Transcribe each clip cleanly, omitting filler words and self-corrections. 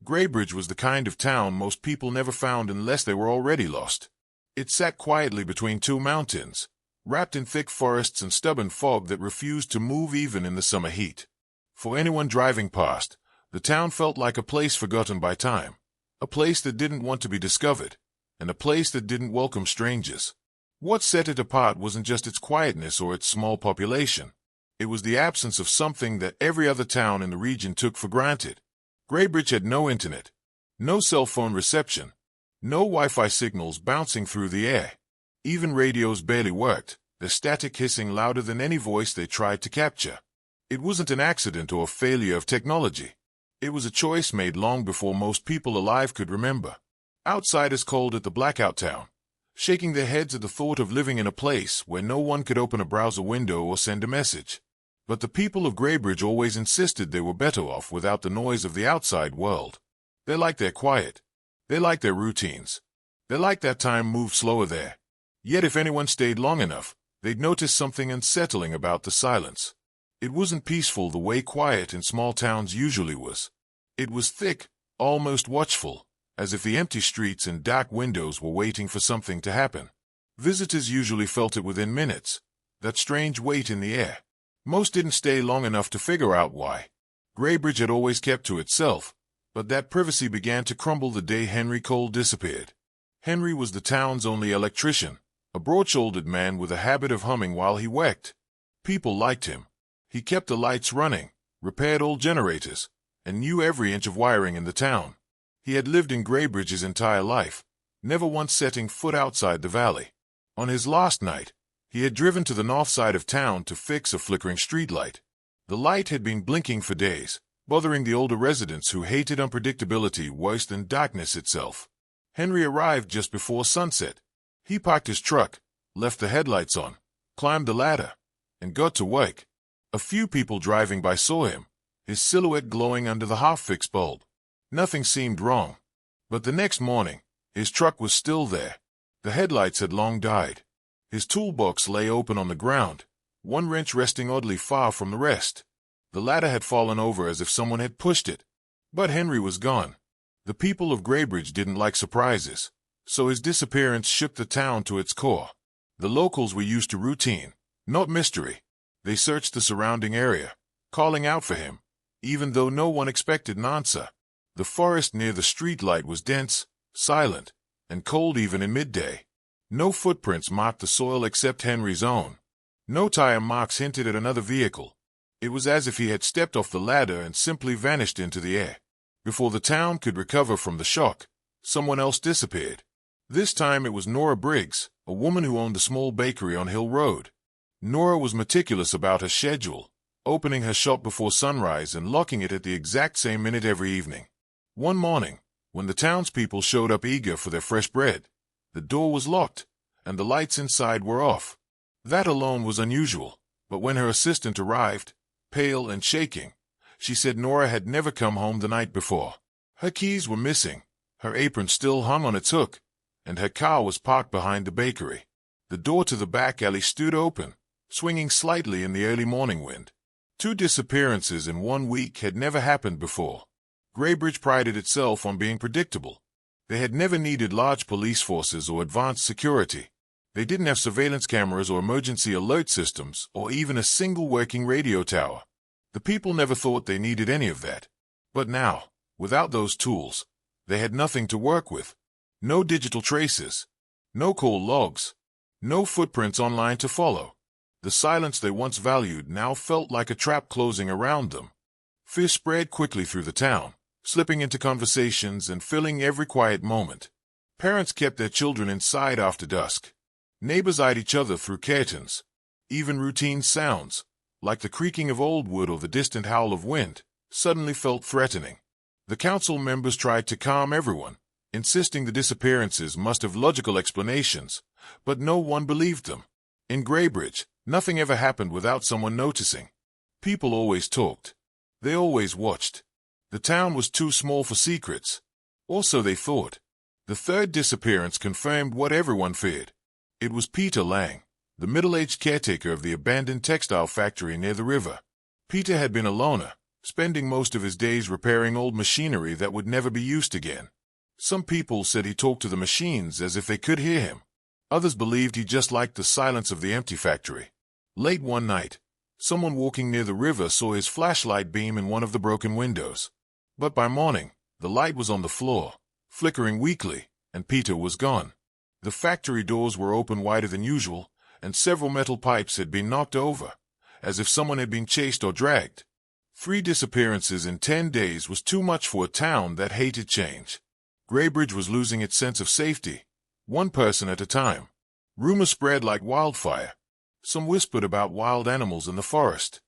Graybridge was the kind of town most people never found unless they were already lost. It sat quietly between two mountains, wrapped in thick forests and stubborn fog that refused to move even in the summer heat. For anyone driving past, the town felt like a place forgotten by time, a place that didn't want to be discovered, and a place that didn't welcome strangers. What set it apart wasn't just its quietness or its small population. It was the absence of something that every other town in the region took for granted. Graybridge had no internet, no cell phone reception, no Wi-Fi signals bouncing through the air. Even radios barely worked, their static hissing louder than any voice they tried to capture. It wasn't an accident or a failure of technology. It was a choice made long before most people alive could remember. Outsiders called it the blackout town, shaking their heads at the thought of living in a place where no one could open a browser window or send a message. But the people of Graybridge always insisted they were better off without the noise of the outside world. They liked their quiet. They liked their routines. They liked that time moved slower there. Yet if anyone stayed long enough, they'd notice something unsettling about the silence. It wasn't peaceful the way quiet in small towns usually was. It was thick, almost watchful, as if the empty streets and dark windows were waiting for something to happen. Visitors usually felt it within minutes, that strange weight in the air. Most didn't stay long enough to figure out why. Graybridge had always kept to itself, but that privacy began to crumble the day Henry Cole disappeared. Henry was the town's only electrician, a broad-shouldered man with a habit of humming while he worked. People liked him. He kept the lights running, repaired old generators, and knew every inch of wiring in the town. He had lived in Graybridge his entire life, never once setting foot outside the valley. On his last night, he had driven to the north side of town to fix a flickering streetlight. The light had been blinking for days, bothering the older residents who hated unpredictability worse than darkness itself. Henry arrived just before sunset. He parked his truck, left the headlights on, climbed the ladder, and got to work. A few people driving by saw him, his silhouette glowing under the half-fixed bulb. Nothing seemed wrong. But the next morning, his truck was still there. The headlights had long died. His toolbox lay open on the ground, one wrench resting oddly far from the rest. The ladder had fallen over as if someone had pushed it. But Henry was gone. The people of Graybridge didn't like surprises, so his disappearance shook the town to its core. The locals were used to routine, not mystery. They searched the surrounding area, calling out for him, even though no one expected an answer. The forest near the streetlight was dense, silent, and cold even in midday. No footprints marked the soil except Henry's own. No tire marks hinted at another vehicle. It was as if he had stepped off the ladder and simply vanished into the air. Before the town could recover from the shock, someone else disappeared. This time it was Nora Briggs, a woman who owned a small bakery on Hill Road. Nora was meticulous about her schedule, opening her shop before sunrise and locking it at the exact same minute every evening. One morning, when the townspeople showed up eager for their fresh bread, the door was locked, and the lights inside were off. That alone was unusual, but when her assistant arrived, pale and shaking, she said Nora had never come home the night before. Her keys were missing, her apron still hung on its hook, and her car was parked behind the bakery. The door to the back alley stood open, swinging slightly in the early morning wind. 2 disappearances in 1 week had never happened before. Graybridge prided itself on being predictable. They had never needed large police forces or advanced security. They didn't have surveillance cameras or emergency alert systems or even a single working radio tower. The people never thought they needed any of that. But now, without those tools, they had nothing to work with. No digital traces, no call logs, no footprints online to follow. The silence they once valued now felt like a trap closing around them. Fear spread quickly through the town, slipping into conversations and filling every quiet moment. Parents kept their children inside after dusk. Neighbors eyed each other through curtains. Even routine sounds, like the creaking of old wood or the distant howl of wind, suddenly felt threatening. The council members tried to calm everyone, insisting the disappearances must have logical explanations, but no one believed them. In Graybridge, nothing ever happened without someone noticing. People always talked. They always watched. The town was too small for secrets. Or so they thought. The third disappearance confirmed what everyone feared. It was Peter Lang, the middle-aged caretaker of the abandoned textile factory near the river. Peter had been a loner, spending most of his days repairing old machinery that would never be used again. Some people said he talked to the machines as if they could hear him. Others believed he just liked the silence of the empty factory. Late one night, someone walking near the river saw his flashlight beam in one of the broken windows. But by morning, the light was on the floor, flickering weakly, and Peter was gone. The factory doors were open wider than usual, and several metal pipes had been knocked over, as if someone had been chased or dragged. 3 disappearances in 10 days was too much for a town that hated change. Graybridge was losing its sense of safety, one person at a time. Rumors spread like wildfire. Some whispered about wild animals in the forest.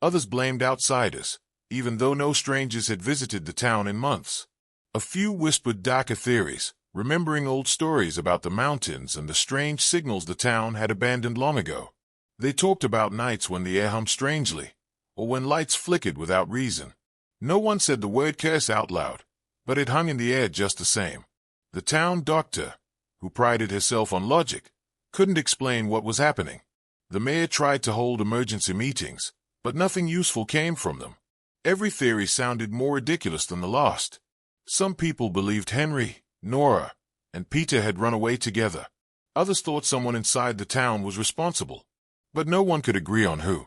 Others blamed outsiders, even though no strangers had visited the town in months. A few whispered darker theories, remembering old stories about the mountains and the strange signals the town had abandoned long ago. They talked about nights when the air hummed strangely, or when lights flickered without reason. No one said the word curse out loud, but it hung in the air just the same. The town doctor, who prided herself on logic, couldn't explain what was happening. The mayor tried to hold emergency meetings, but nothing useful came from them. Every theory sounded more ridiculous than the last. Some people believed Henry, Nora, and Peter had run away together. Others thought someone inside the town was responsible, but no one could agree on who.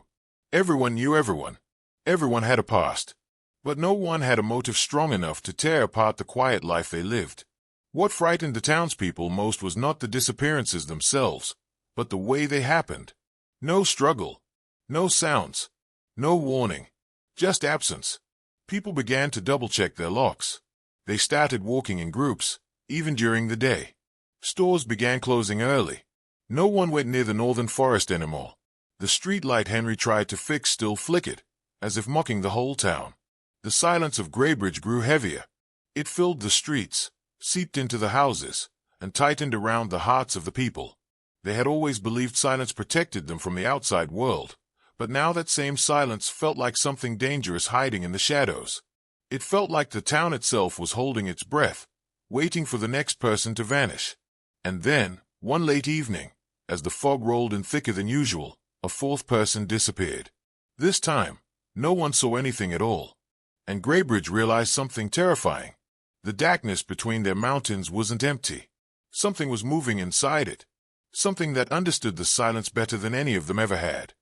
Everyone knew everyone. Everyone had a past, but no one had a motive strong enough to tear apart the quiet life they lived. What frightened the townspeople most was not the disappearances themselves, but the way they happened. No struggle, no sounds, no warning, just absence. People began to double-check their locks. They started walking in groups, even during the day. Stores began closing early. No one went near the northern forest anymore. The streetlight Henry tried to fix still flickered, as if mocking the whole town. The silence of Graybridge grew heavier. It filled the streets, seeped into the houses, and tightened around the hearts of the people. They had always believed silence protected them from the outside world, but now that same silence felt like something dangerous hiding in the shadows. It felt like the town itself was holding its breath, waiting for the next person to vanish. And then, one late evening, as the fog rolled in thicker than usual, a 4th person disappeared. This time, no one saw anything at all. And Graybridge realized something terrifying. The darkness between their mountains wasn't empty. Something was moving inside it. Something that understood the silence better than any of them ever had.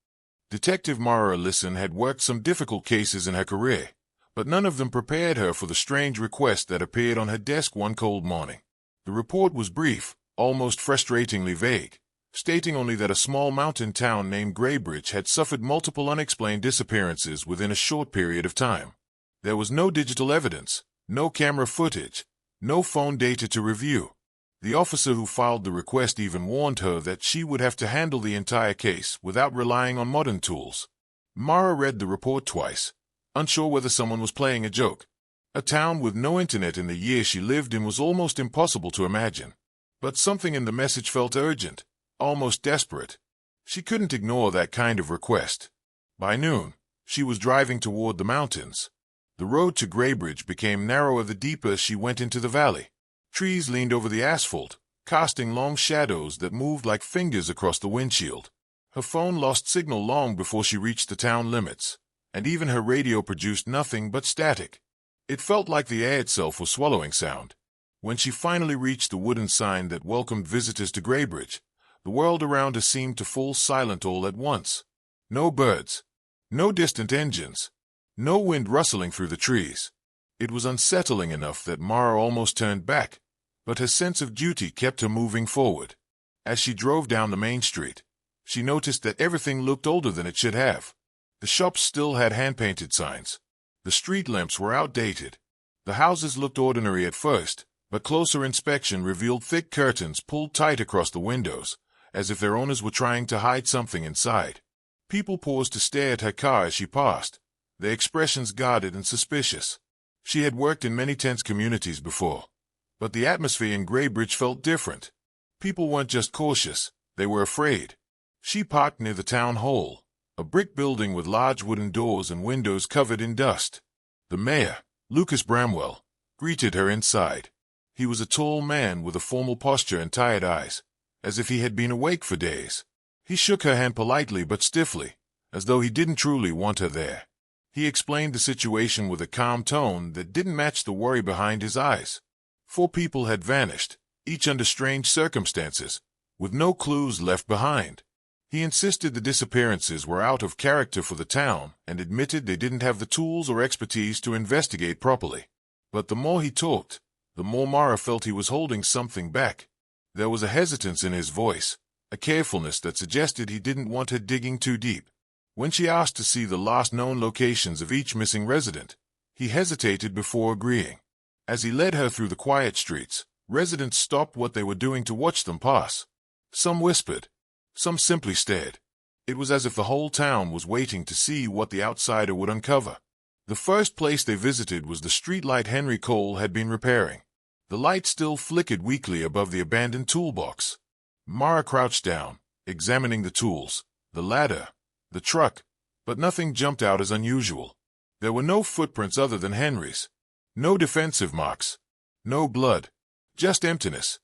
Detective Mara Ellison had worked some difficult cases in her career, but none of them prepared her for the strange request that appeared on her desk one cold morning. The report was brief, almost frustratingly vague, stating only that a small mountain town named Graybridge had suffered multiple unexplained disappearances within a short period of time. There was no digital evidence, no camera footage, no phone data to review. The officer who filed the request even warned her that she would have to handle the entire case without relying on modern tools. Mara read the report twice, unsure whether someone was playing a joke. A town with no internet in the year she lived in was almost impossible to imagine. But something in the message felt urgent, almost desperate. She couldn't ignore that kind of request. By noon, she was driving toward the mountains. The road to Graybridge became narrower the deeper she went into the valley. Trees leaned over the asphalt, casting long shadows that moved like fingers across the windshield. Her phone lost signal long before she reached the town limits, and even her radio produced nothing but static. It felt like the air itself was swallowing sound. When she finally reached the wooden sign that welcomed visitors to Graybridge, the world around her seemed to fall silent all at once. No birds, no distant engines, no wind rustling through the trees. It was unsettling enough that Mara almost turned back, but her sense of duty kept her moving forward. As she drove down the main street, she noticed that everything looked older than it should have. The shops still had hand-painted signs. The street lamps were outdated. The houses looked ordinary at first, but closer inspection revealed thick curtains pulled tight across the windows, as if their owners were trying to hide something inside. People paused to stare at her car as she passed, their expressions guarded and suspicious. She had worked in many tense communities before, but the atmosphere in Graybridge felt different. People weren't just cautious, they were afraid. She parked near the town hall, a brick building with large wooden doors and windows covered in dust. The mayor, Lucas Bramwell, greeted her inside. He was a tall man with a formal posture and tired eyes, as if he had been awake for days. He shook her hand politely but stiffly, as though he didn't truly want her there. He explained the situation with a calm tone that didn't match the worry behind his eyes. 4 people had vanished, each under strange circumstances, with no clues left behind. He insisted the disappearances were out of character for the town and admitted they didn't have the tools or expertise to investigate properly. But the more he talked, the more Mara felt he was holding something back. There was a hesitance in his voice, a carefulness that suggested he didn't want her digging too deep. When she asked to see the last known locations of each missing resident, he hesitated before agreeing. As he led her through the quiet streets, residents stopped what they were doing to watch them pass. Some whispered. Some simply stared. It was as if the whole town was waiting to see what the outsider would uncover. The first place they visited was the streetlight Henry Cole had been repairing. The light still flickered weakly above the abandoned toolbox. Mara crouched down, examining the tools, the ladder, the truck, but nothing jumped out as unusual. There were no footprints other than Henry's. No defensive marks. No blood. Just emptiness.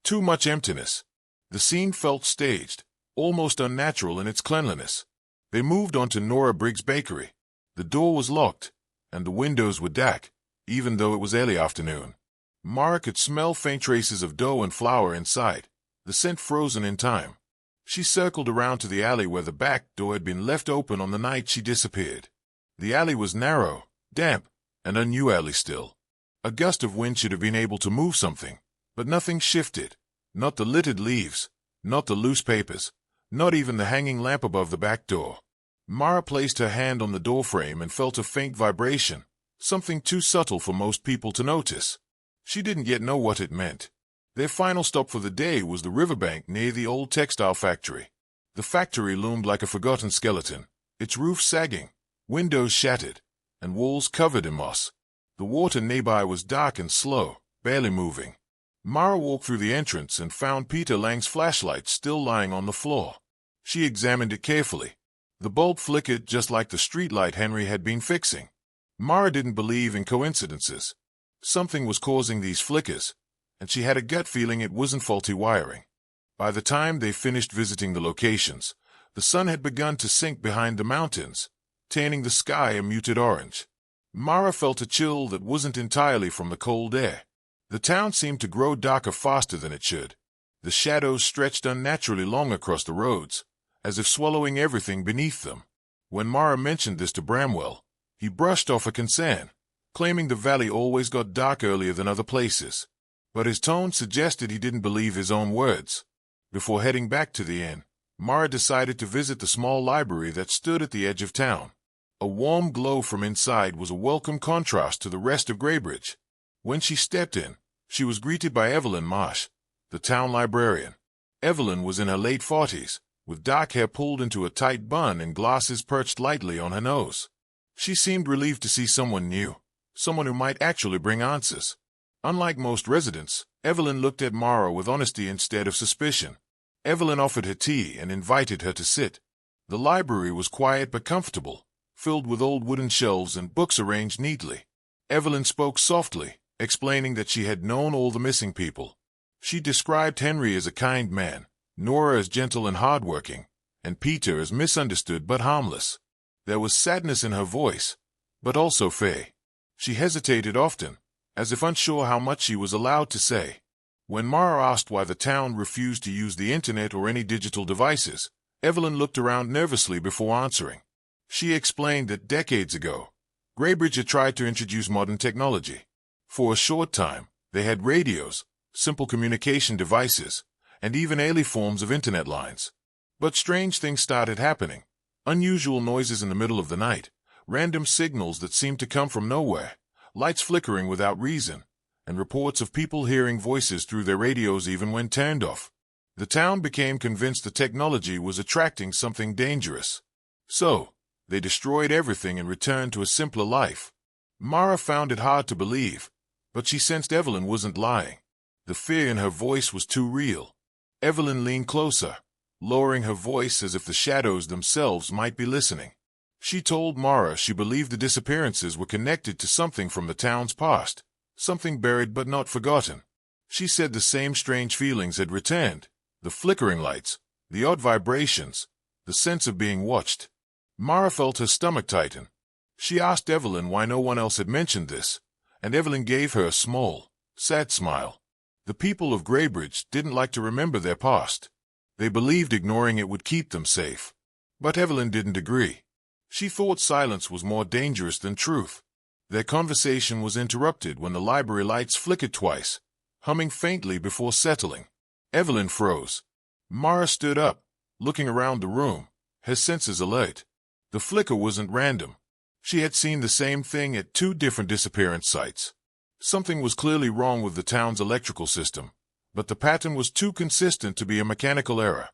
Too much emptiness. The scene felt staged, almost unnatural in its cleanliness. They moved on to Nora Briggs' bakery. The door was locked, and the windows were dark, even though it was early afternoon. Mara could smell faint traces of dough and flour inside, the scent frozen in time. She circled around to the alley where the back door had been left open on the night she disappeared. The alley was narrow, damp, and unusually still. A gust of wind should have been able to move something, but nothing shifted. Not the littered leaves, not the loose papers, not even the hanging lamp above the back door. Mara placed her hand on the doorframe and felt a faint vibration, something too subtle for most people to notice. She didn't yet know what it meant. Their final stop for the day was the riverbank near the old textile factory. The factory loomed like a forgotten skeleton, its roof sagging, windows shattered, and walls covered in moss. The water nearby was dark and slow, barely moving. Mara walked through the entrance and found Peter Lang's flashlight still lying on the floor. She examined it carefully. The bulb flickered just like the streetlight Henry had been fixing. Mara didn't believe in coincidences. Something was causing these flickers, and she had a gut feeling it wasn't faulty wiring. By the time they finished visiting the locations, the sun had begun to sink behind the mountains, tanning the sky a muted orange. Mara felt a chill that wasn't entirely from the cold air. The town seemed to grow darker faster than it should. The shadows stretched unnaturally long across the roads, as if swallowing everything beneath them. When Mara mentioned this to Bramwell, he brushed off a concern, claiming the valley always got dark earlier than other places. But his tone suggested he didn't believe his own words. Before heading back to the inn, Mara decided to visit the small library that stood at the edge of town. A warm glow from inside was a welcome contrast to the rest of Greybridge. When she stepped in, she was greeted by Evelyn Marsh, the town librarian. Evelyn was in her late 40s, with dark hair pulled into a tight bun and glasses perched lightly on her nose. She seemed relieved to see someone new, someone who might actually bring answers. Unlike most residents, Evelyn looked at Mara with honesty instead of suspicion. Evelyn offered her tea and invited her to sit. The library was quiet but comfortable, filled with old wooden shelves and books arranged neatly. Evelyn spoke softly, explaining that she had known all the missing people. She described Henry as a kind man, Nora as gentle and hardworking, and Peter as misunderstood but harmless. There was sadness in her voice, but also fear. She hesitated often, as if unsure how much she was allowed to say. When Mara asked why the town refused to use the internet or any digital devices, Evelyn looked around nervously before answering. She explained that decades ago, Greybridge had tried to introduce modern technology. For a short time, they had radios, simple communication devices, and even early forms of internet lines. But strange things started happening. Unusual noises in the middle of the night, random signals that seemed to come from nowhere, lights flickering without reason, and reports of people hearing voices through their radios even when turned off. The town became convinced the technology was attracting something dangerous. So, they destroyed everything and returned to a simpler life. Mara found it hard to believe, but she sensed Evelyn wasn't lying. The fear in her voice was too real. Evelyn leaned closer, lowering her voice as if the shadows themselves might be listening. She told Mara she believed the disappearances were connected to something from the town's past, something buried but not forgotten. She said the same strange feelings had returned, the flickering lights, the odd vibrations, the sense of being watched. Mara felt her stomach tighten. She asked Evelyn why no one else had mentioned this, and Evelyn gave her a small, sad smile. The people of Greybridge didn't like to remember their past. They believed ignoring it would keep them safe. But Evelyn didn't agree. She thought silence was more dangerous than truth. Their conversation was interrupted when the library lights flickered twice, humming faintly before settling. Evelyn froze. Mara stood up, looking around the room, her senses alert. The flicker wasn't random. She had seen the same thing at 2 different disappearance sites. Something was clearly wrong with the town's electrical system, but the pattern was too consistent to be a mechanical error.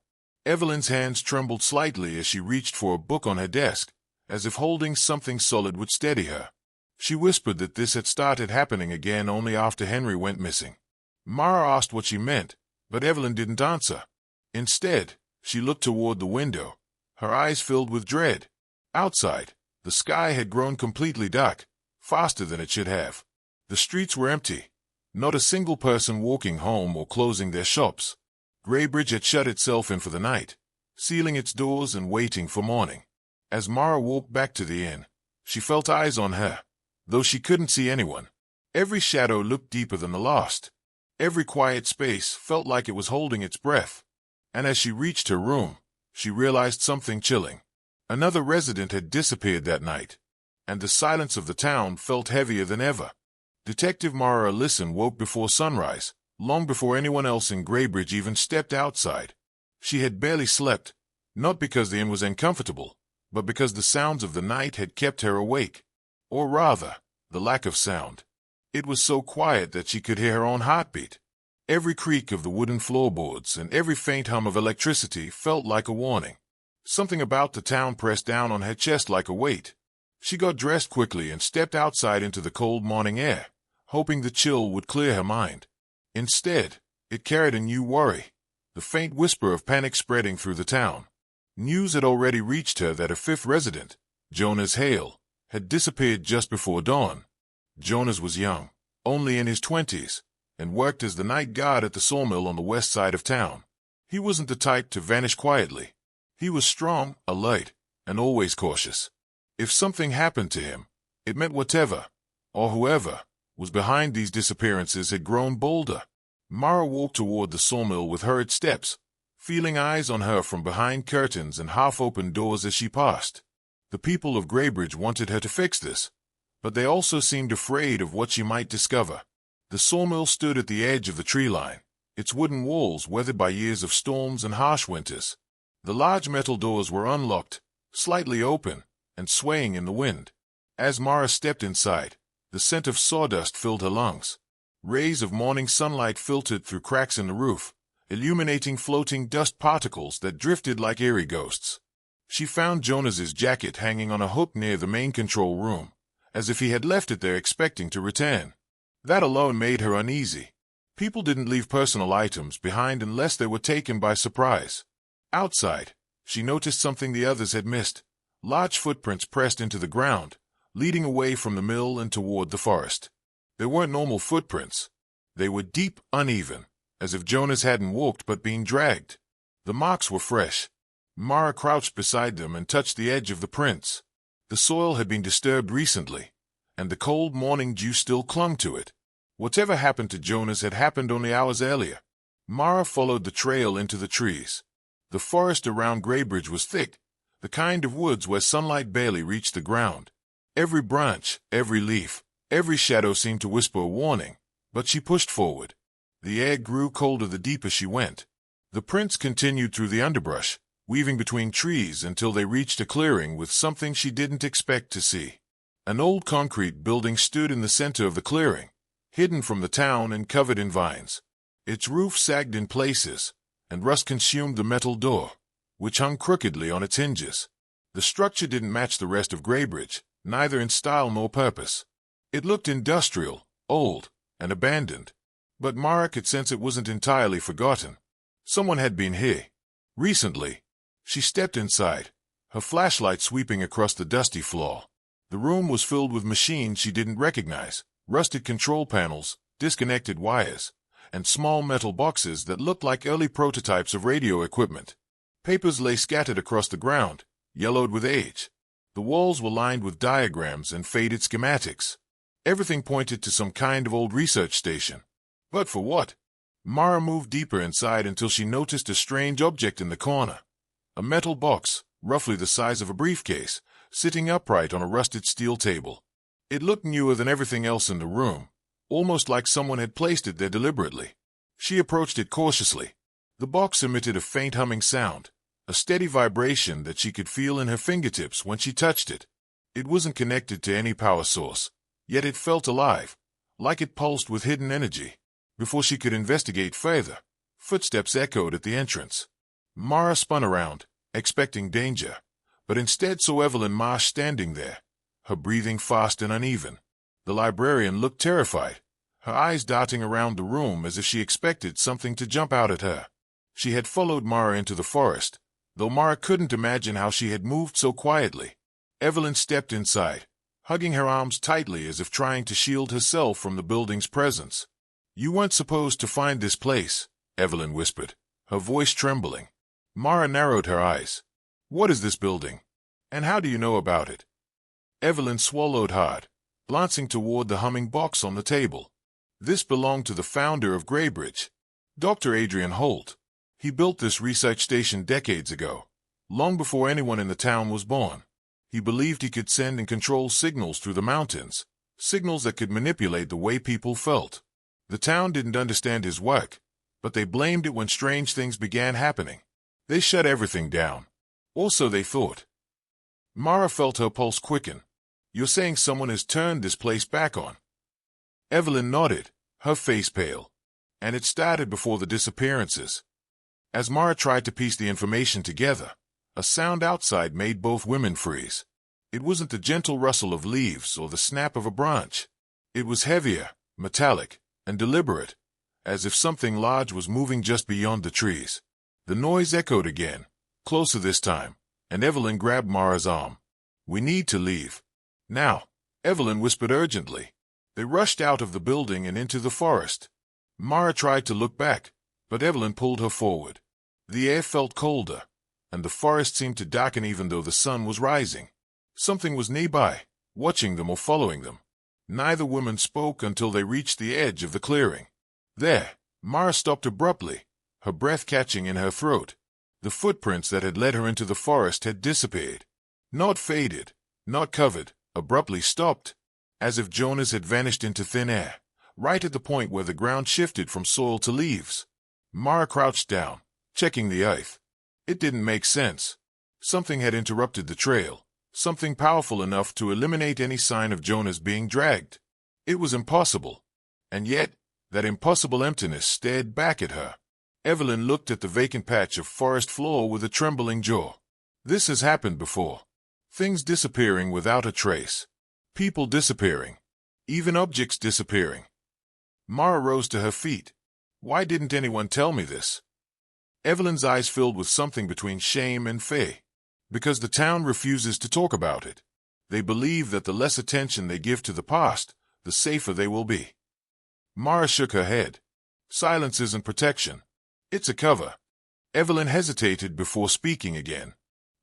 Evelyn's hands trembled slightly as she reached for a book on her desk, as if holding something solid would steady her. She whispered that this had started happening again only after Henry went missing. Mara asked what she meant, but Evelyn didn't answer. Instead, she looked toward the window, her eyes filled with dread. Outside, the sky had grown completely dark, faster than it should have. The streets were empty. Not a single person walking home or closing their shops. Greybridge had shut itself in for the night, sealing its doors and waiting for morning. As Mara walked back to the inn, she felt eyes on her, though she couldn't see anyone. Every shadow looked deeper than the last. Every quiet space felt like it was holding its breath. And as she reached her room, she realized something chilling. Another resident had disappeared that night, and the silence of the town felt heavier than ever. Detective Mara Ellison woke before sunrise, long before anyone else in Greybridge even stepped outside. She had barely slept, not because the inn was uncomfortable, but because the sounds of the night had kept her awake. Or rather, the lack of sound. It was so quiet that she could hear her own heartbeat. Every creak of the wooden floorboards and every faint hum of electricity felt like a warning. Something about the town pressed down on her chest like a weight. She got dressed quickly and stepped outside into the cold morning air, hoping the chill would clear her mind. Instead, it carried a new worry, the faint whisper of panic spreading through the town. News had already reached her that a 5th resident, Jonas Hale, had disappeared just before dawn. Jonas was young, only in his 20s, and worked as the night guard at the sawmill on the west side of town. He wasn't the type to vanish quietly. He was strong, alert, and always cautious. If something happened to him, it meant whatever, or whoever, was behind these disappearances had grown bolder. Mara walked toward the sawmill with hurried steps, feeling eyes on her from behind curtains and half-open doors as she passed. The people of Greybridge wanted her to fix this, but they also seemed afraid of what she might discover. The sawmill stood at the edge of the tree line, its wooden walls weathered by years of storms and harsh winters. The large metal doors were unlocked, slightly open, and swaying in the wind. As Mara stepped inside, the scent of sawdust filled her lungs. Rays of morning sunlight filtered through cracks in the roof, illuminating floating dust particles that drifted like eerie ghosts. She found Jonas's jacket hanging on a hook near the main control room, as if he had left it there expecting to return. That alone made her uneasy. People didn't leave personal items behind unless they were taken by surprise. Outside, she noticed something the others had missed. Large footprints pressed into the ground, leading away from the mill and toward the forest. They weren't normal footprints. They were deep, uneven, as if Jonas hadn't walked but been dragged. The marks were fresh. Mara crouched beside them and touched the edge of the prints. The soil had been disturbed recently, and the cold morning dew still clung to it. Whatever happened to Jonas had happened only hours earlier. Mara followed the trail into the trees. The forest around Greybridge was thick, the kind of woods where sunlight barely reached the ground. Every branch, every leaf, every shadow seemed to whisper a warning, but she pushed forward. The air grew colder the deeper she went. The prints continued through the underbrush, weaving between trees until they reached a clearing with something she didn't expect to see. An old concrete building stood in the center of the clearing, hidden from the town and covered in vines. Its roof sagged in places, and rust consumed the metal door, which hung crookedly on its hinges. The structure didn't match the rest of Greybridge, neither in style nor purpose. It looked industrial, old, and abandoned, but Mara could sense it wasn't entirely forgotten. Someone had been here. Recently. She stepped inside, her flashlight sweeping across the dusty floor. The room was filled with machines she didn't recognize, rusted control panels, disconnected wires, and small metal boxes that looked like early prototypes of radio equipment. Papers lay scattered across the ground, yellowed with age. The walls were lined with diagrams and faded schematics. Everything pointed to some kind of old research station. But for what? Mara moved deeper inside until she noticed a strange object in the corner. A metal box, roughly the size of a briefcase, sitting upright on a rusted steel table. It looked newer than everything else in the room, almost like someone had placed it there deliberately. She approached it cautiously. The box emitted a faint humming sound, a steady vibration that she could feel in her fingertips when she touched it. It wasn't connected to any power source, yet it felt alive, like it pulsed with hidden energy. Before she could investigate further, footsteps echoed at the entrance. Mara spun around, expecting danger, but instead saw Evelyn Marsh standing there, her breathing fast and uneven. The librarian looked terrified, her eyes darting around the room as if she expected something to jump out at her. She had followed Mara into the forest, though Mara couldn't imagine how she had moved so quietly. Evelyn stepped inside, hugging her arms tightly as if trying to shield herself from the building's presence. "You weren't supposed to find this place," Evelyn whispered, her voice trembling. Mara narrowed her eyes. "What is this building? And how do you know about it?" Evelyn swallowed hard, glancing toward the humming box on the table. This belonged to the founder of Greybridge, Dr. Adrian Holt. He built this research station decades ago, long before anyone in the town was born. He believed he could send and control signals through the mountains, signals that could manipulate the way people felt. The town didn't understand his work, but they blamed it when strange things began happening. They shut everything down. Or so they thought. Mara felt her pulse quicken. "You're saying someone has turned this place back on?" Evelyn nodded, her face pale. "And it started before the disappearances." As Mara tried to piece the information together, a sound outside made both women freeze. It wasn't the gentle rustle of leaves or the snap of a branch. It was heavier, metallic, and deliberate, as if something large was moving just beyond the trees. The noise echoed again, closer this time, and Evelyn grabbed Mara's arm. "We need to leave. Now," Evelyn whispered urgently. They rushed out of the building and into the forest. Mara tried to look back, but Evelyn pulled her forward. The air felt colder, and the forest seemed to darken even though the sun was rising. Something was nearby, watching them or following them. Neither woman spoke until they reached the edge of the clearing. There, Mara stopped abruptly, her breath catching in her throat. The footprints that had led her into the forest had disappeared. Not faded, not covered, abruptly stopped, as if Jonas had vanished into thin air, right at the point where the ground shifted from soil to leaves. Mara crouched down, checking the earth. It didn't make sense. Something had interrupted the trail, something powerful enough to eliminate any sign of Jonas being dragged. It was impossible. And yet, that impossible emptiness stared back at her. Evelyn looked at the vacant patch of forest floor with a trembling jaw. This has happened before. Things disappearing without a trace. People disappearing. Even objects disappearing. Mara rose to her feet. Why didn't anyone tell me this? Evelyn's eyes filled with something between shame and fear. Because the town refuses to talk about it. They believe that the less attention they give to the past, the safer they will be. Mara shook her head. Silence isn't protection. It's a cover. Evelyn hesitated before speaking again.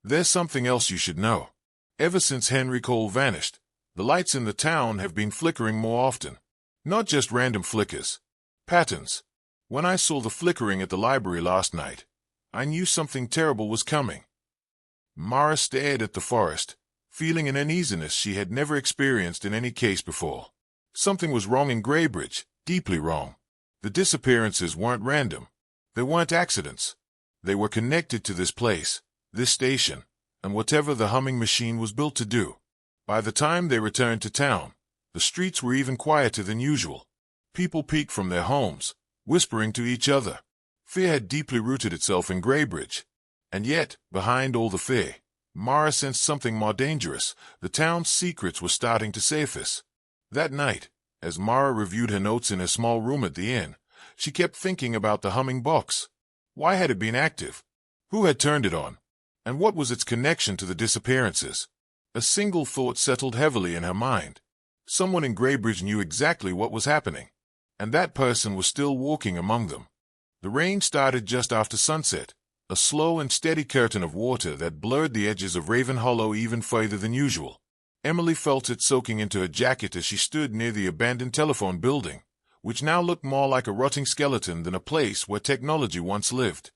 There's something else you should know. Ever since Henry Cole vanished, the lights in the town have been flickering more often. Not just random flickers. Patterns. When I saw the flickering at the library last night, I knew something terrible was coming. Mara stared at the forest, feeling an uneasiness she had never experienced in any case before. Something was wrong in Greybridge, deeply wrong. The disappearances weren't random. They weren't accidents. They were connected to this place, this station, and whatever the humming machine was built to do. By the time they returned to town, the streets were even quieter than usual. People peeked from their homes, whispering to each other. Fear had deeply rooted itself in Greybridge. And yet, behind all the fear, Mara sensed something more dangerous. The town's secrets were starting to surface. That night, as Mara reviewed her notes in her small room at the inn, she kept thinking about the humming box. Why had it been active? Who had turned it on? And what was its connection to the disappearances? A single thought settled heavily in her mind. Someone in Greybridge knew exactly what was happening. And that person was still walking among them. The rain started just after sunset, a slow and steady curtain of water that blurred the edges of Raven Hollow even further than usual. Emily felt it soaking into her jacket as she stood near the abandoned telephone building, which now looked more like a rotting skeleton than a place where technology once lived.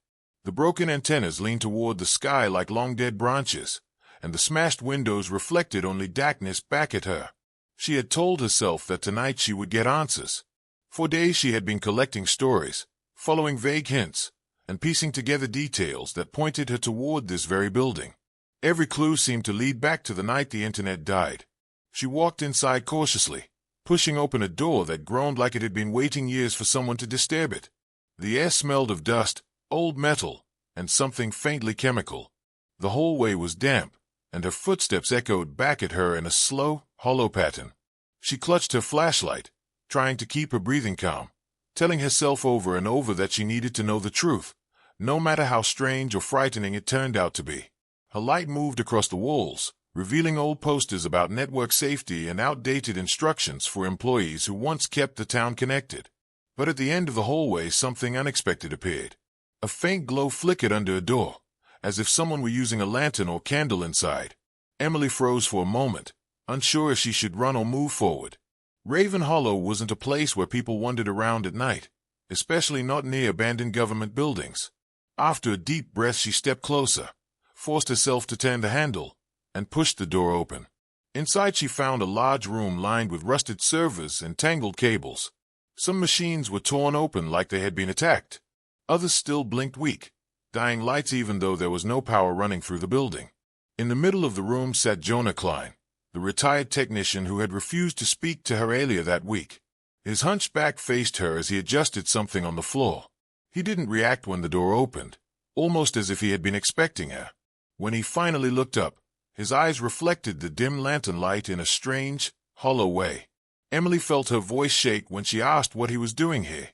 The broken antennas leaned toward the sky like long-dead branches, and the smashed windows reflected only darkness back at her. She had told herself that tonight she would get answers. For days she had been collecting stories, following vague hints, and piecing together details that pointed her toward this very building. Every clue seemed to lead back to the night the internet died. She walked inside cautiously, pushing open a door that groaned like it had been waiting years for someone to disturb it. The air smelled of dust, old metal, and something faintly chemical. The hallway was damp, and her footsteps echoed back at her in a slow, hollow pattern. She clutched her flashlight, trying to keep her breathing calm, telling herself over and over that she needed to know the truth, no matter how strange or frightening it turned out to be. Her light moved across the walls, revealing old posters about network safety and outdated instructions for employees who once kept the town connected. But at the end of the hallway, something unexpected appeared. A faint glow flickered under a door, as if someone were using a lantern or candle inside. Emily froze for a moment, unsure if she should run or move forward. Raven Hollow wasn't a place where people wandered around at night, especially not near abandoned government buildings. After a deep breath, she stepped closer, forced herself to turn the handle, and pushed the door open. Inside she found a large room lined with rusted servers and tangled cables. Some machines were torn open like they had been attacked. Others still blinked weak, dying lights even though there was no power running through the building. In the middle of the room sat Jonah Klein, the retired technician who had refused to speak to her earlier that week. His hunched back faced her as he adjusted something on the floor. He didn't react when the door opened, almost as if he had been expecting her. When he finally looked up, his eyes reflected the dim lantern light in a strange, hollow way. Emily felt her voice shake when she asked what he was doing here.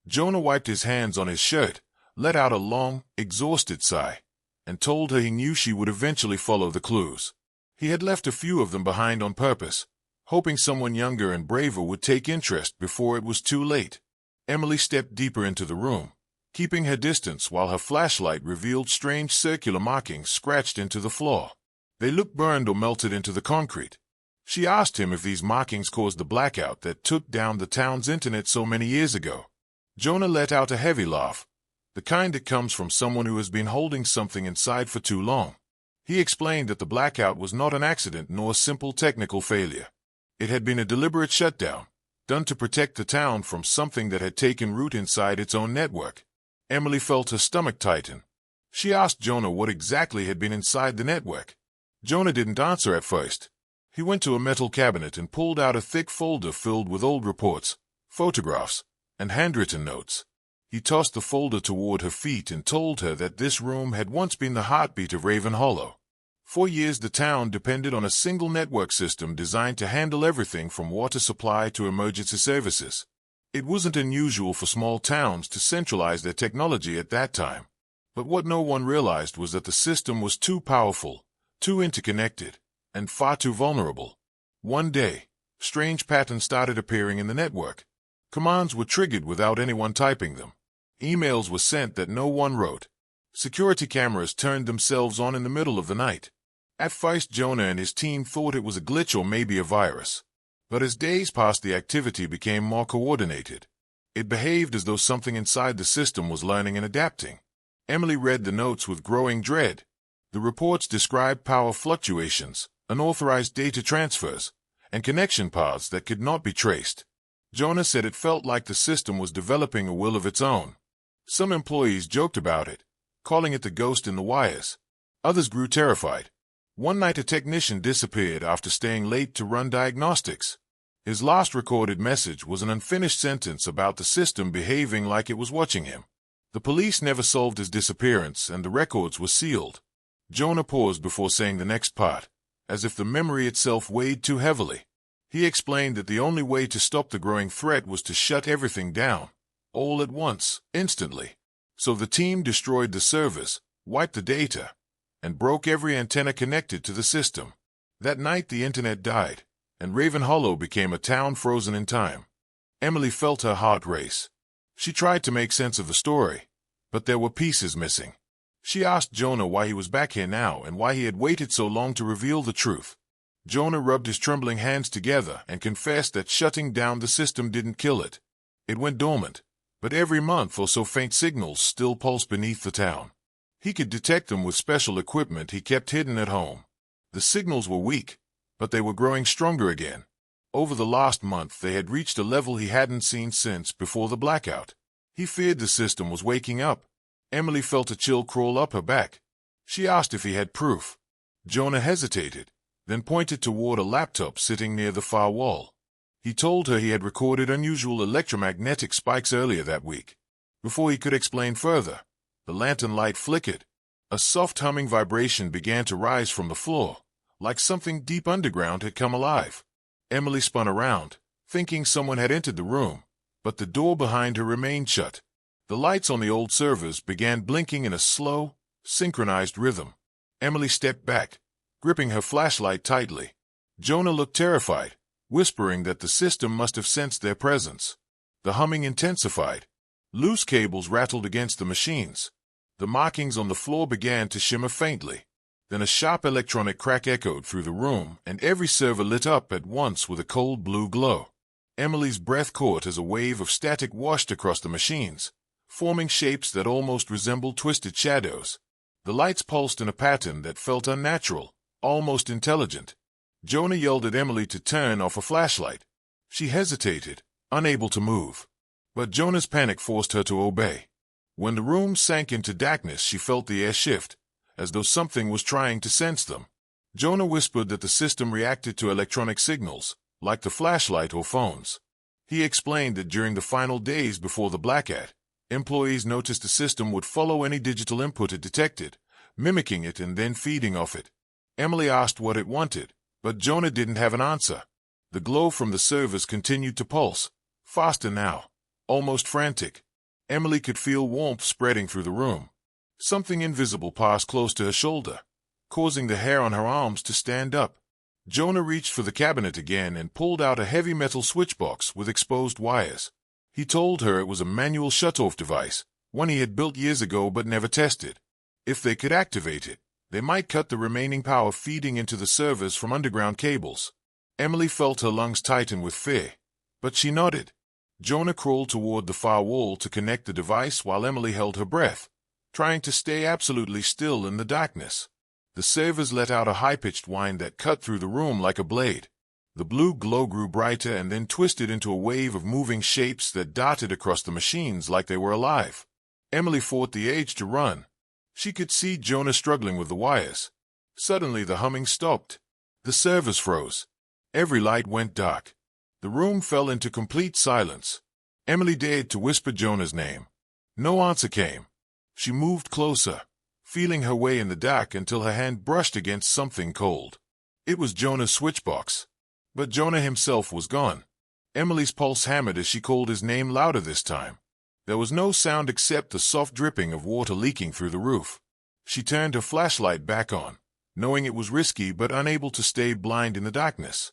Jonah wiped his hands on his shirt, let out a long, exhausted sigh, and told her he knew she would eventually follow the clues. He had left a few of them behind on purpose, hoping someone younger and braver would take interest before it was too late. Emily stepped deeper into the room, keeping her distance while her flashlight revealed strange circular markings scratched into the floor. They looked burned or melted into the concrete. She asked him if these markings caused the blackout that took down the town's internet so many years ago. Jonah let out a heavy laugh, the kind that comes from someone who has been holding something inside for too long. He explained that the blackout was not an accident nor a simple technical failure. It had been a deliberate shutdown, done to protect the town from something that had taken root inside its own network. Emily felt her stomach tighten. She asked Jonah what exactly had been inside the network. Jonah didn't answer at first. He went to a metal cabinet and pulled out a thick folder filled with old reports, photographs, and handwritten notes. He tossed the folder toward her feet and told her that this room had once been the heartbeat of Raven Hollow. For years the town depended on a single network system designed to handle everything from water supply to emergency services. It wasn't unusual for small towns to centralize their technology at that time. But what no one realized was that the system was too powerful, too interconnected, and far too vulnerable. One day, strange patterns started appearing in the network. Commands were triggered without anyone typing them. Emails were sent that no one wrote. Security cameras turned themselves on in the middle of the night. At first, Jonah and his team thought it was a glitch or maybe a virus. But as days passed, the activity became more coordinated. It behaved as though something inside the system was learning and adapting. Emily read the notes with growing dread. The reports described power fluctuations, unauthorized data transfers, and connection paths that could not be traced. Jonah said it felt like the system was developing a will of its own. Some employees joked about it, calling it the ghost in the wires. Others grew terrified. One night a technician disappeared after staying late to run diagnostics. His last recorded message was an unfinished sentence about the system behaving like it was watching him. The police never solved his disappearance, and the records were sealed. Jonah paused before saying the next part, as if the memory itself weighed too heavily. He explained that the only way to stop the growing threat was to shut everything down, all at once, instantly. So the team destroyed the servers, wiped the data, and broke every antenna connected to the system. That night the internet died, and Raven Hollow became a town frozen in time. Emily felt her heart race. She tried to make sense of the story, but there were pieces missing. She asked Jonah why he was back here now and why he had waited so long to reveal the truth. Jonah rubbed his trembling hands together and confessed that shutting down the system didn't kill it. It went dormant, but every month or so faint signals still pulsed beneath the town. He could detect them with special equipment he kept hidden at home. The signals were weak, but they were growing stronger again. Over the last month they had reached a level he hadn't seen since before the blackout. He feared the system was waking up. Emily felt a chill crawl up her back. She asked if he had proof. Jonah hesitated, then pointed toward a laptop sitting near the far wall. He told her he had recorded unusual electromagnetic spikes earlier that week. Before he could explain further, the lantern light flickered. A soft humming vibration began to rise from the floor, like something deep underground had come alive. Emily spun around, thinking someone had entered the room, but the door behind her remained shut. The lights on the old servers began blinking in a slow, synchronized rhythm. Emily stepped back, gripping her flashlight tightly. Jonah looked terrified, whispering that the system must have sensed their presence. The humming intensified. Loose cables rattled against the machines. The markings on the floor began to shimmer faintly. Then a sharp electronic crack echoed through the room, and every server lit up at once with a cold blue glow. Emily's breath caught as a wave of static washed across the machines, forming shapes that almost resembled twisted shadows. The lights pulsed in a pattern that felt unnatural, almost intelligent. Jonah yelled at Emily to turn off a flashlight. She hesitated, unable to move. But Jonah's panic forced her to obey. When the room sank into darkness, she felt the air shift, as though something was trying to sense them. Jonah whispered that the system reacted to electronic signals, like the flashlight or phones. He explained that during the final days before the blackout, employees noticed the system would follow any digital input it detected, mimicking it and then feeding off it. Emily asked what it wanted, but Jonah didn't have an answer. The glow from the servers continued to pulse, faster now, almost frantic. Emily could feel warmth spreading through the room. Something invisible passed close to her shoulder, causing the hair on her arms to stand up. Jonah reached for the cabinet again and pulled out a heavy metal switchbox with exposed wires. He told her it was a manual shutoff device, one he had built years ago but never tested. If they could activate it, they might cut the remaining power feeding into the servers from underground cables. Emily felt her lungs tighten with fear, but she nodded. Jonah crawled toward the far wall to connect the device while Emily held her breath, trying to stay absolutely still in the darkness. The servers let out a high-pitched whine that cut through the room like a blade. The blue glow grew brighter and then twisted into a wave of moving shapes that darted across the machines like they were alive. Emily fought the urge to run. She could see Jonah struggling with the wires. Suddenly the humming stopped. The servers froze. Every light went dark. The room fell into complete silence. Emily dared to whisper Jonah's name. No answer came. She moved closer, feeling her way in the dark until her hand brushed against something cold. It was Jonah's switchbox. But Jonah himself was gone. Emily's pulse hammered as she called his name louder this time. There was no sound except the soft dripping of water leaking through the roof. She turned her flashlight back on, knowing it was risky but unable to stay blind in the darkness.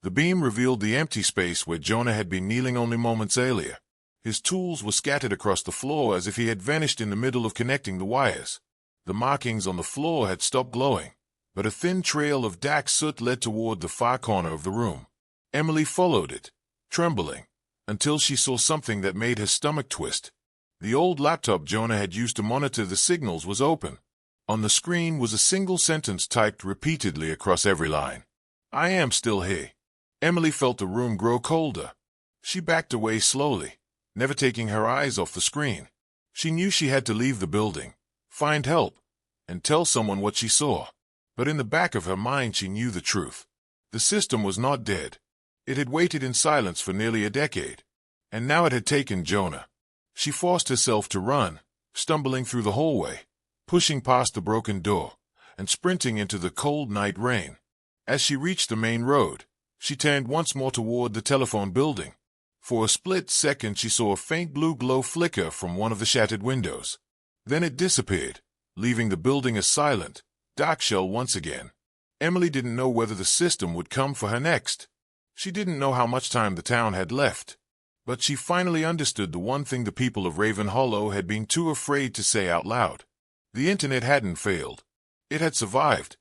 The beam revealed the empty space where Jonah had been kneeling only moments earlier. His tools were scattered across the floor as if he had vanished in the middle of connecting the wires. The markings on the floor had stopped glowing, but a thin trail of dark soot led toward the far corner of the room. Emily followed it, trembling, until she saw something that made her stomach twist. The old laptop Jonah had used to monitor the signals was open. On the screen was a single sentence typed repeatedly across every line. "I am still here." Emily felt the room grow colder. She backed away slowly, never taking her eyes off the screen. She knew she had to leave the building, find help, and tell someone what she saw. But in the back of her mind she knew the truth. The system was not dead. It had waited in silence for nearly a decade, and now it had taken Jonah. She forced herself to run, stumbling through the hallway, pushing past the broken door, and sprinting into the cold night rain. As she reached the main road, she turned once more toward the telephone building. For a split second she saw a faint blue glow flicker from one of the shattered windows. Then it disappeared, leaving the building a silent, dark shell once again. Emily didn't know whether the system would come for her next. She didn't know how much time the town had left. But she finally understood the one thing the people of Raven Hollow had been too afraid to say out loud. The internet hadn't failed. It had survived.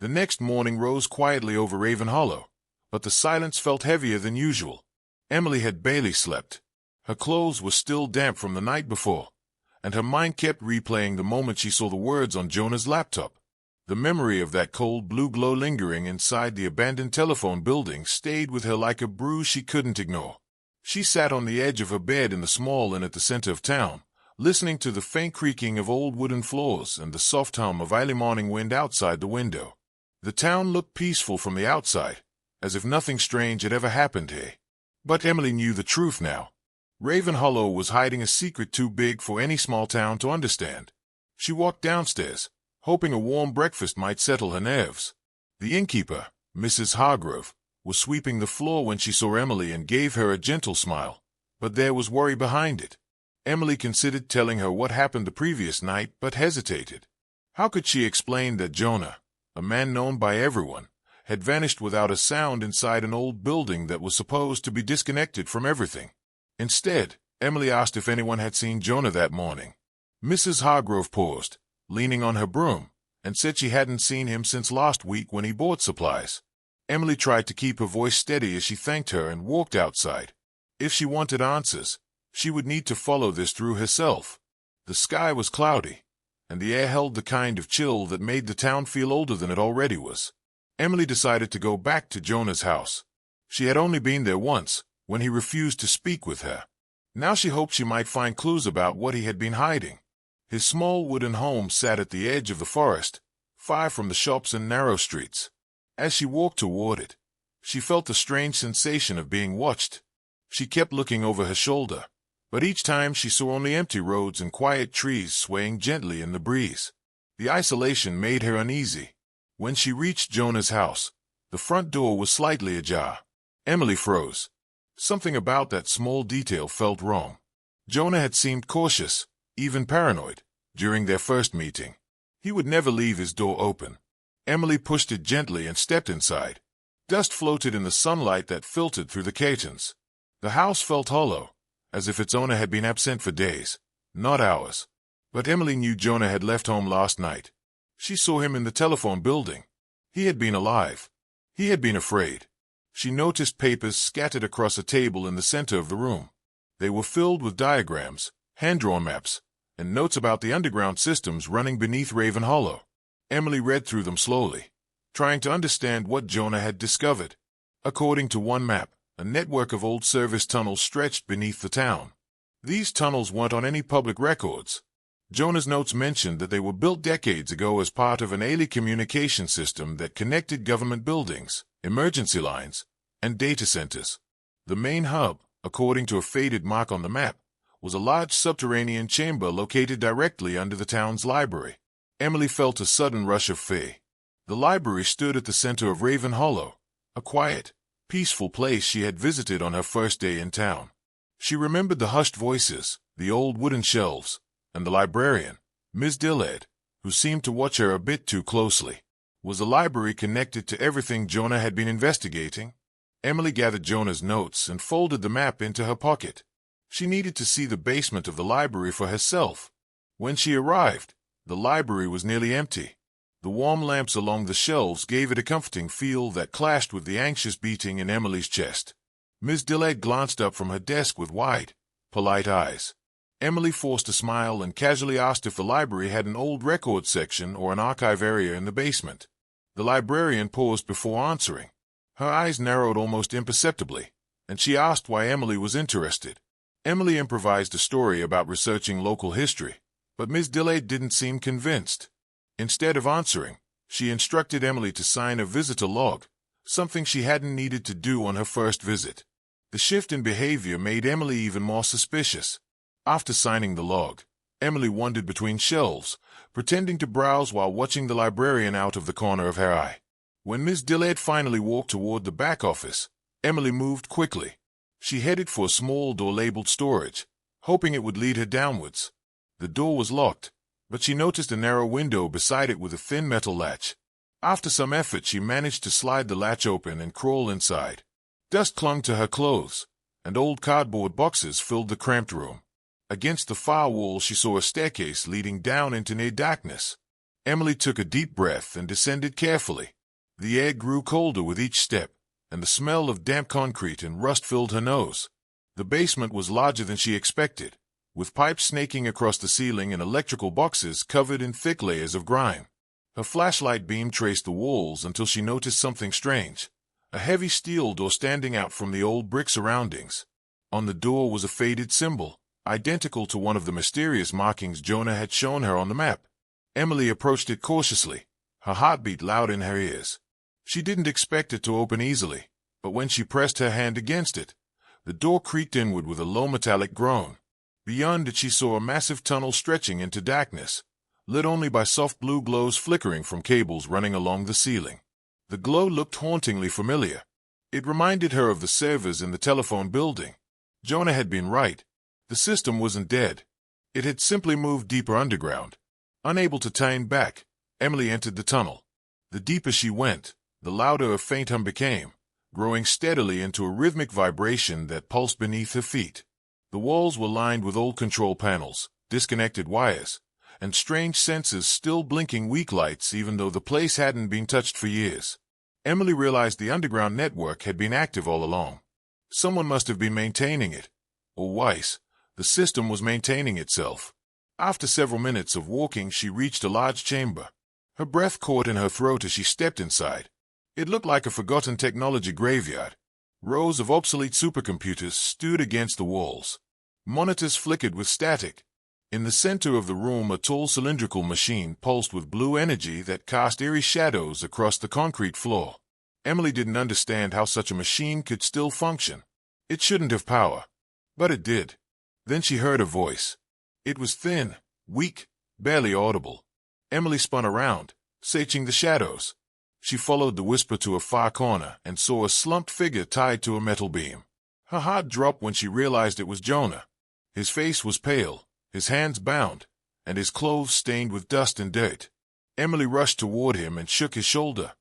The next morning rose quietly over Raven Hollow, but the silence felt heavier than usual. Emily had barely slept. Her clothes were still damp from the night before, and her mind kept replaying the moment she saw the words on Jonah's laptop. The memory of that cold blue glow lingering inside the abandoned telephone building stayed with her like a bruise she couldn't ignore. She sat on the edge of her bed in the small inn at the center of town, listening to the faint creaking of old wooden floors and the soft hum of early morning wind outside the window. The town looked peaceful from the outside, as if nothing strange had ever happened here. But Emily knew the truth now. Raven Hollow was hiding a secret too big for any small town to understand. She walked downstairs, hoping a warm breakfast might settle her nerves. The innkeeper, Mrs. Hargrove, was sweeping the floor when she saw Emily and gave her a gentle smile, but there was worry behind it. Emily considered telling her what happened the previous night, but hesitated. How could she explain that Jonah, a man known by everyone, had vanished without a sound inside an old building that was supposed to be disconnected from everything? Instead, Emily asked if anyone had seen Jonah that morning. Mrs. Hargrove paused, leaning on her broom, and said she hadn't seen him since last week when he bought supplies. Emily tried to keep her voice steady as she thanked her and walked outside. If she wanted answers, she would need to follow this through herself. The sky was cloudy, and the air held the kind of chill that made the town feel older than it already was. Emily decided to go back to Jonah's house. She had only been there once, when he refused to speak with her. Now she hoped she might find clues about what he had been hiding. His small wooden home sat at the edge of the forest, far from the shops and narrow streets. As she walked toward it, she felt a strange sensation of being watched. She kept looking over her shoulder, but each time she saw only empty roads and quiet trees swaying gently in the breeze. The isolation made her uneasy. When she reached Jonah's house, the front door was slightly ajar. Emily froze. Something about that small detail felt wrong. Jonah had seemed cautious, even paranoid, during their first meeting. He would never leave his door open. Emily pushed it gently and stepped inside. Dust floated in the sunlight that filtered through the curtains. The house felt hollow, as if its owner had been absent for days, not hours. But Emily knew Jonah had left home last night. She saw him in the telephone building. He had been alive. He had been afraid. She noticed papers scattered across a table in the center of the room. They were filled with diagrams, hand-drawn maps, and notes about the underground systems running beneath Raven Hollow. Emily read through them slowly, trying to understand what Jonah had discovered. According to one map, a network of old service tunnels stretched beneath the town. These tunnels weren't on any public records. Jonah's notes mentioned that they were built decades ago as part of an early communication system that connected government buildings, emergency lines, and data centers. The main hub, according to a faded mark on the map, was a large subterranean chamber located directly under the town's library. Emily felt a sudden rush of fear. The library stood at the center of Raven Hollow, a quiet, peaceful place she had visited on her first day in town. She remembered the hushed voices, the old wooden shelves, and the librarian, Miss Dillard, who seemed to watch her a bit too closely. Was the library connected to everything Jonah had been investigating? Emily gathered Jonah's notes and folded the map into her pocket. She needed to see the basement of the library for herself. When she arrived, the library was nearly empty. The warm lamps along the shelves gave it a comforting feel that clashed with the anxious beating in Emily's chest. Miss Dillard glanced up from her desk with wide, polite eyes. Emily forced a smile and casually asked if the library had an old record section or an archive area in the basement. The librarian paused before answering. Her eyes narrowed almost imperceptibly, and she asked why Emily was interested. Emily improvised a story about researching local history, but Miss Dillard didn't seem convinced. Instead of answering, she instructed Emily to sign a visitor log, something she hadn't needed to do on her first visit. The shift in behavior made Emily even more suspicious. After signing the log, Emily wandered between shelves, pretending to browse while watching the librarian out of the corner of her eye. When Miss Dillard finally walked toward the back office, Emily moved quickly. She headed for a small door labeled storage, hoping it would lead her downwards. The door was locked, but she noticed a narrow window beside it with a thin metal latch. After some effort, she managed to slide the latch open and crawl inside. Dust clung to her clothes, and old cardboard boxes filled the cramped room. Against the far wall she saw a staircase leading down into near darkness. Emily took a deep breath and descended carefully. The air grew colder with each step, and the smell of damp concrete and rust filled her nose. The basement was larger than she expected, with pipes snaking across the ceiling and electrical boxes covered in thick layers of grime. Her flashlight beam traced the walls until she noticed something strange, a heavy steel door standing out from the old brick surroundings. On the door was a faded symbol, identical to one of the mysterious markings Jonah had shown her on the map. Emily approached it cautiously, her heartbeat loud in her ears. She didn't expect it to open easily, but when she pressed her hand against it, the door creaked inward with a low metallic groan. Beyond it she saw a massive tunnel stretching into darkness, lit only by soft blue glows flickering from cables running along the ceiling. The glow looked hauntingly familiar. It reminded her of the servers in the telephone building. Jonah had been right. The system wasn't dead. It had simply moved deeper underground. Unable to turn back, Emily entered the tunnel. The deeper she went, the louder a faint hum became, growing steadily into a rhythmic vibration that pulsed beneath her feet. The walls were lined with old control panels, disconnected wires, and strange sensors still blinking weak lights even though the place hadn't been touched for years. Emily realized the underground network had been active all along. Someone must have been maintaining it. Or worse, the system was maintaining itself. After several minutes of walking, she reached a large chamber. Her breath caught in her throat as she stepped inside. It looked like a forgotten technology graveyard. Rows of obsolete supercomputers stood against the walls. Monitors flickered with static. In the center of the room, a tall cylindrical machine pulsed with blue energy that cast eerie shadows across the concrete floor. Emily didn't understand how such a machine could still function. It shouldn't have power. But it did. Then she heard a voice. It was thin, weak, barely audible. Emily spun around, searching the shadows. She followed the whisper to a far corner and saw a slumped figure tied to a metal beam. Her heart dropped when she realized it was Jonah. His face was pale, his hands bound, and his clothes stained with dust and dirt. Emily rushed toward him and shook his shoulder.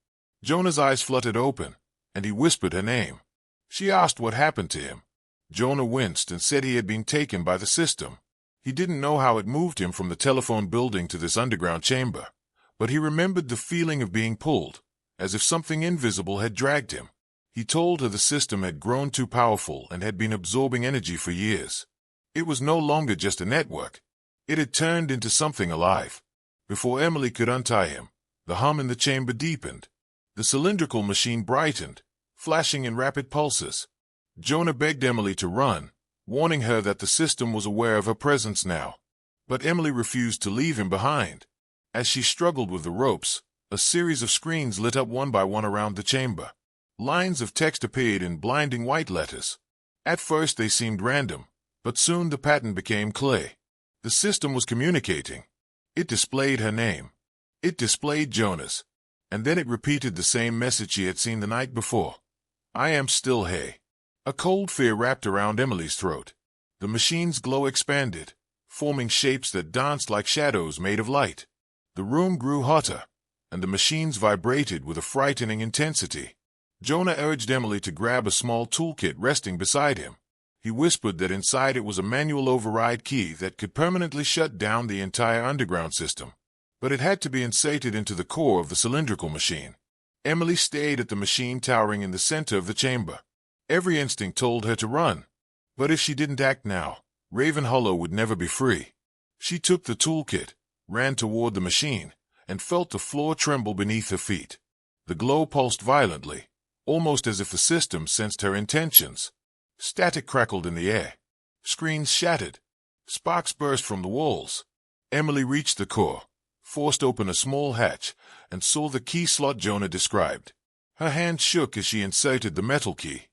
Jonah's eyes fluttered open, and he whispered her name. She asked what happened to him. Jonah winced and said he had been taken by the system. He didn't know how it moved him from the telephone building to this underground chamber, but he remembered the feeling of being pulled, as if something invisible had dragged him. He told her the system had grown too powerful and had been absorbing energy for years. It was no longer just a network. It had turned into something alive. Before Emily could untie him, the hum in the chamber deepened. The cylindrical machine brightened, flashing in rapid pulses. Jonah begged Emily to run, warning her that the system was aware of her presence now. But Emily refused to leave him behind. As she struggled with the ropes, a series of screens lit up one by one around the chamber. Lines of text appeared in blinding white letters. At first they seemed random, but soon the pattern became clear. The system was communicating. It displayed her name. It displayed Jonah's. And then it repeated the same message she had seen the night before. I am still here. A cold fear wrapped around Emily's throat. The machine's glow expanded, forming shapes that danced like shadows made of light. The room grew hotter, and the machines vibrated with a frightening intensity. Jonah urged Emily to grab a small toolkit resting beside him. He whispered that inside it was a manual override key that could permanently shut down the entire underground system. But it had to be inserted into the core of the cylindrical machine. Emily stayed at the machine towering in the center of the chamber. Every instinct told her to run. But if she didn't act now, Raven Hollow would never be free. She took the toolkit, ran toward the machine, and felt the floor tremble beneath her feet. The glow pulsed violently, almost as if the system sensed her intentions. Static crackled in the air. Screens shattered. Sparks burst from the walls. Emily reached the core, forced open a small hatch, and saw the key slot Jonah described. Her hand shook as she inserted the metal key.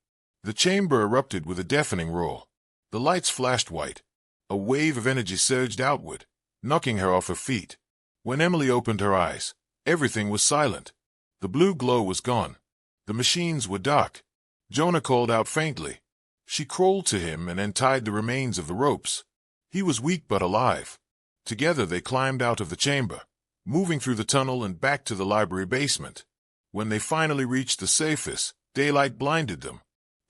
The chamber erupted with a deafening roar. The lights flashed white. A wave of energy surged outward, knocking her off her feet. When Emily opened her eyes, everything was silent. The blue glow was gone. The machines were dark. Jonah called out faintly. She crawled to him and untied the remains of the ropes. He was weak but alive. Together they climbed out of the chamber, moving through the tunnel and back to the library basement. When they finally reached the surface, daylight blinded them.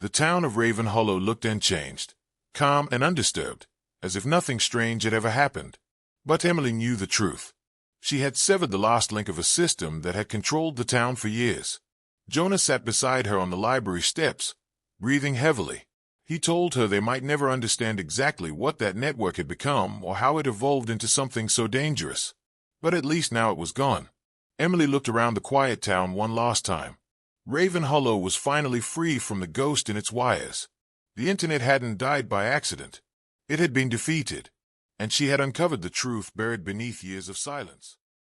The town of Raven Hollow looked unchanged, calm and undisturbed, as if nothing strange had ever happened. But Emily knew the truth. She had severed the last link of a system that had controlled the town for years. Jonah sat beside her on the library steps, breathing heavily. He told her they might never understand exactly what that network had become or how it evolved into something so dangerous. But at least now it was gone. Emily looked around the quiet town one last time. Raven Hollow was finally free from the ghost in its wires. The internet hadn't died by accident. It had been defeated, and she had uncovered the truth buried beneath years of silence.